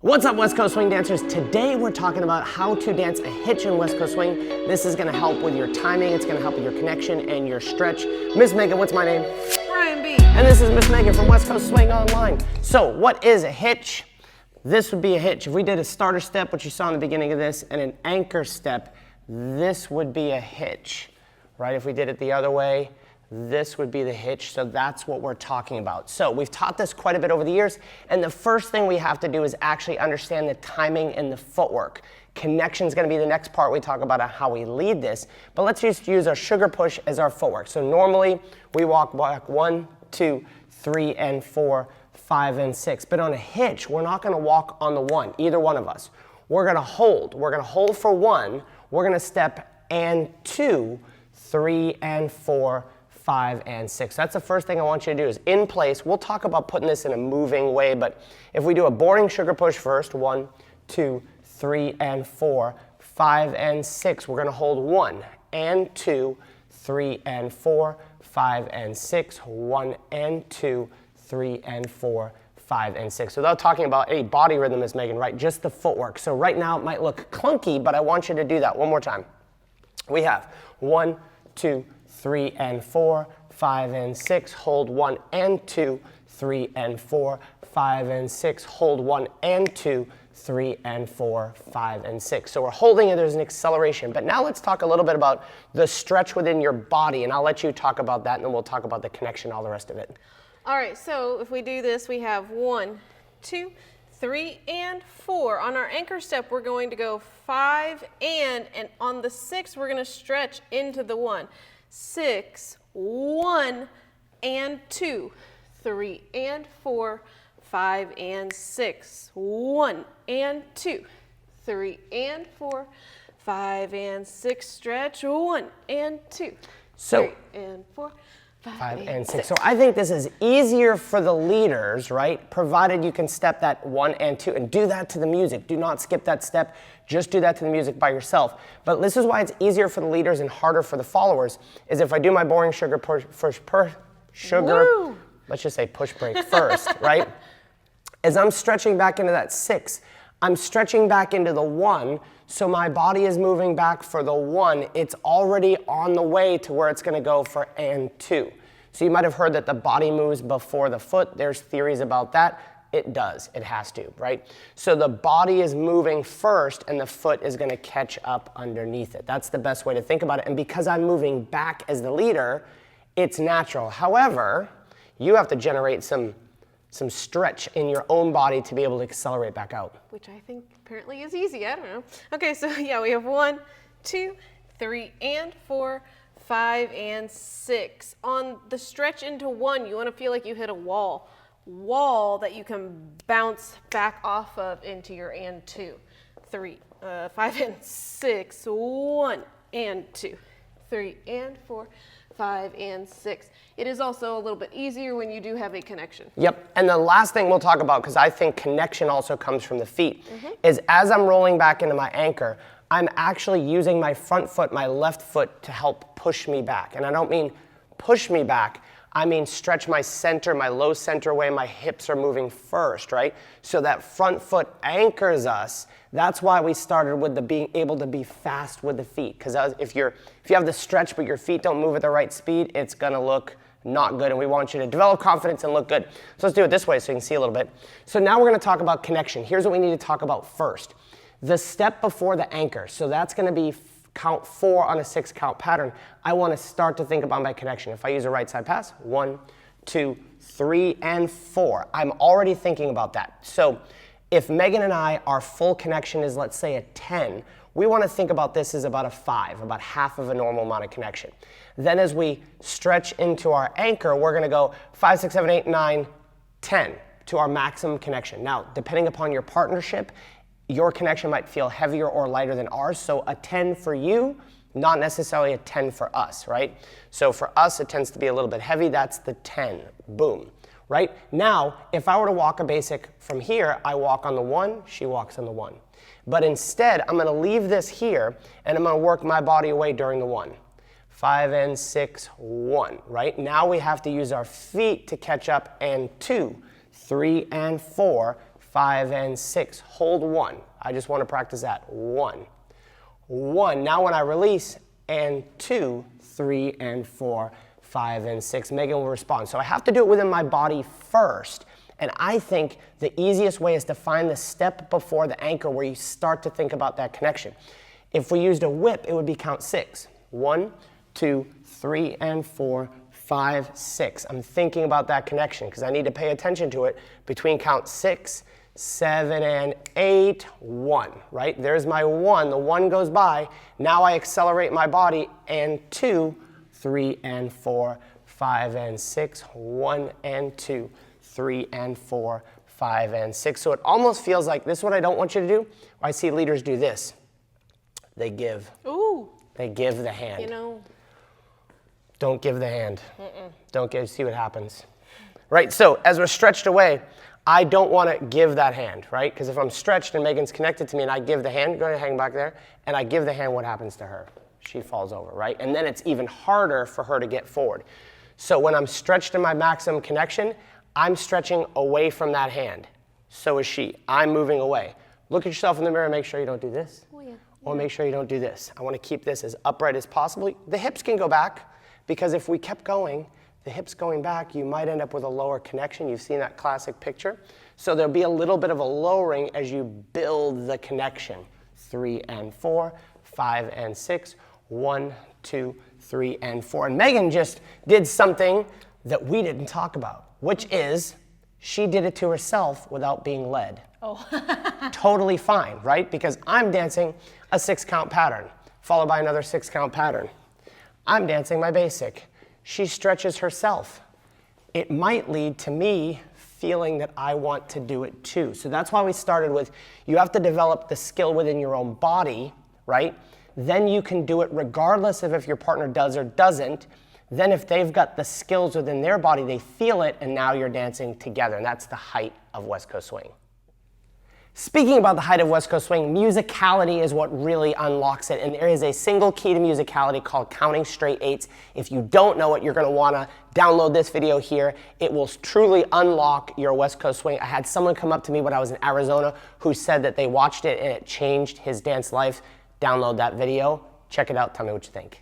What's up, West Coast Swing dancers? Today we're talking about how to dance a hitch in West Coast Swing. This is gonna help with your timing, it's gonna help with your connection and your stretch. Miss Megan, what's my name? Brian B. And this is Miss Megan from West Coast Swing Online. So what is a hitch? This would be a hitch. If we did a starter step, which you saw in the beginning of this, and an anchor step, this would be a hitch, right? If we did it the other way, this would be the hitch, so that's what we're talking about. So we've taught this quite a bit over the years, and the first thing we have to do is actually understand the timing and the footwork. Connection is going to be the next part. We talk about how we lead this, but let's just use our sugar push as our footwork. So normally we walk back 1, 2, 3, and 4, 5, and 6. But on a hitch, we're not going to walk on the 1, either one of us. We're going to hold. We're going to hold for 1. We're going to step and 2, 3, and 4, 5, and 6. That's the first thing I want you to do is in place. We'll talk about putting this in a moving way, but if we do a boring sugar push first, 1, 2, 3, and 4, 5, and 6, we're going to hold 1 and 2, 3, and 4, 5, and 6, 1 and 2, 3, and 4, 5, and 6. So without talking about any body rhythm, Ms. Megan, right? Just the footwork. So right now it might look clunky, but I want you to do that one more time. We have 1, 2, 3, and 4, 5, and 6, hold 1 and 2, 3, and 4, 5, and 6, hold 1 and 2, 3, and 4, 5, and 6. So we're holding it, there's an acceleration. But now let's talk a little bit about the stretch within your body, and I'll let you talk about that, and then we'll talk about the connection, all the rest of it. All right, so if we do this, we have 1, 2, 3, and 4. On our anchor step, we're going to go 5 and on the 6, we're going to stretch into the 1. 6, 1, and 2, 3, and 4, 5, and 6, 1, and 2, 3, and 4, 5, and 6, stretch, 1, and 2, 3, and 4, 5, and 6. So I think this is easier for the leaders, right? Provided you can step that 1 and 2 and do that to the music. Do not skip that step. Just do that to the music by yourself. But this is why it's easier for the leaders and harder for the followers, is if I do my boring sugar push let's just say push break first, right? As I'm stretching back into that 6, I'm stretching back into the 1, so my body is moving back for the 1. It's already on the way to where it's gonna go for and 2. So you might have heard that the body moves before the foot. There's theories about that. It does, it has to, right? So the body is moving first and the foot is gonna catch up underneath it. That's the best way to think about it. And because I'm moving back as the leader, it's natural. However, you have to generate some stretch in your own body to be able to accelerate back out. Which I think apparently is easy, I don't know. Okay, so yeah, we have 1, 2, 3, and 4, 5, and 6. On the stretch into 1, you wanna feel like you hit a wall that you can bounce back off of into your and 2, 3, 5, and 6, 1, and 2, 3, and 4, 5, and 6. It is also a little bit easier when you do have a connection. Yep, and the last thing we'll talk about, because I think connection also comes from the feet, is as I'm rolling back into my anchor, I'm actually using my front foot, my left foot, to help push me back. And I don't mean push me back, I mean stretch my center, my low center away, my hips are moving first, right? So that front foot anchors us. That's why we started with the being able to be fast with the feet. Because if you have the stretch but your feet don't move at the right speed, it's gonna look not good, and we want you to develop confidence and look good. So let's do it this way so you can see a little bit. So now we're gonna talk about connection. Here's what we need to talk about first. The step before the anchor. So that's gonna be count 4 on a 6 count pattern. I wanna start to think about my connection. If I use a right side pass, 1, 2, 3, and 4. I'm already thinking about that. So if Megan and I, our full connection is, let's say, a 10, we want to think about this as about a 5, about half of a normal amount of connection. Then as we stretch into our anchor, we're going to go 5, 6, 7, 8, 9, 10 to our maximum connection. Now, depending upon your partnership, your connection might feel heavier or lighter than ours. So a 10 for you, not necessarily a 10 for us, right? So for us, it tends to be a little bit heavy. That's the 10. Boom. Right? Now, if I were to walk a basic from here, I walk on the 1, she walks on the 1. But instead, I'm going to leave this here, and I'm going to work my body away during the 1. 5 and 6, 1, right? Now we have to use our feet to catch up, and 2, 3 and 4, 5, and 6. Hold 1. I just want to practice that. 1. 1. Now when I release, and 2, 3, and 4, 5, and 6. Megan will respond. So I have to do it within my body first. And I think the easiest way is to find the step before the anchor where you start to think about that connection. If we used a whip, it would be count 6. 1, 2, 3, and 4, 5, 6. I'm thinking about that connection because I need to pay attention to it between count 6, 7, and 8, 1, right? There's my 1. The 1 goes by. Now I accelerate my body, and 2, 3, and 4, 5, and 6, 1, and 2, 3, and 4, 5, and 6. So it almost feels like this is what I don't want you to do. I see leaders do this. They give. Ooh. They give the hand. You know. Don't give the hand. Don't give, see what happens. Right, so as we're stretched away, I don't want to give that hand, right? Because if I'm stretched and Megan's connected to me and I give the hand, go ahead and hang back there, and I give the hand, what happens to her? She falls over, right? And then it's even harder for her to get forward. So when I'm stretched in my maximum connection, I'm stretching away from that hand. So is she. I'm moving away. Look at yourself in the mirror and make sure you don't do this. Oh, yeah. Or make sure you don't do this. I want to keep this as upright as possible. The hips can go back, because if we kept going, the hips going back, you might end up with a lower connection. You've seen that classic picture. So there'll be a little bit of a lowering as you build the connection. 3 and 4, 5 and 6, 1, 2, 3, and 4. And Megan just did something that we didn't talk about, which is she did it to herself without being led. Oh. Totally fine, right? Because I'm dancing a 6-count pattern, followed by another 6-count pattern. I'm dancing my basic. She stretches herself. It might lead to me feeling that I want to do it too. So that's why we started with, you have to develop the skill within your own body, right? Then you can do it regardless of if your partner does or doesn't. Then if they've got the skills within their body, they feel it, and now you're dancing together. And that's the height of West Coast Swing. Speaking about the height of West Coast Swing, musicality is what really unlocks it. And there is a single key to musicality called counting straight 8s. If you don't know it, you're going to want to download this video here. It will truly unlock your West Coast Swing. I had someone come up to me when I was in Arizona who said that they watched it and it changed his dance life. Download that video. Check it out. Tell me what you think.